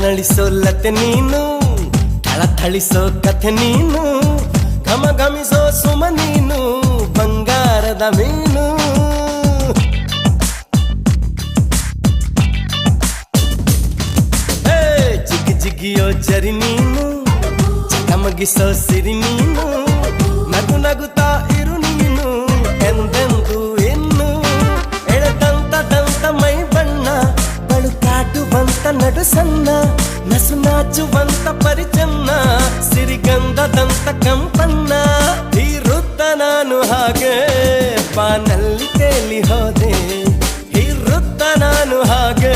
ನಳಿಸೋ ಲತೆ ನೀನು, ಥಳಿಸೋ ಕಥೆ ನೀನು, ಘಮ ಘಮಿಸೋ ಸುಮ ನೀನು, ಬಂಗಾರದ ಮೀನು. ಜಿಗಿ ಜಿಗಿಯೋ ಜರಿ ನೀನು, ಚಕಮಗಿಸೋ ಸಿರಿ ನೀನು, ನಗು ನಗುತ್ತಾ ಇರು ನೀನು ಎಂದೆಂದು ಇನ್ನು. ಎಳೆದಂತ ದಂತ ಮೈ ಬಣ್ಣ, ಬಳುಕಾಟುವಂತ ನಡು ಸಣ್ಣ, ನಸು ನಾಚುವಂತ ಪರಿಚನ್ನ, ಸಿರಿಗಂಧದಂತ ಕಂಪನ್ನ. ಹೀರುತ್ತ ನಾನು ಹಾಗೆ ಬಾನಲ್ಲಿ ತೇಲಿ ಹೋದೆ, ಹೀರುತ್ತ ನಾನು ಹಾಗೆ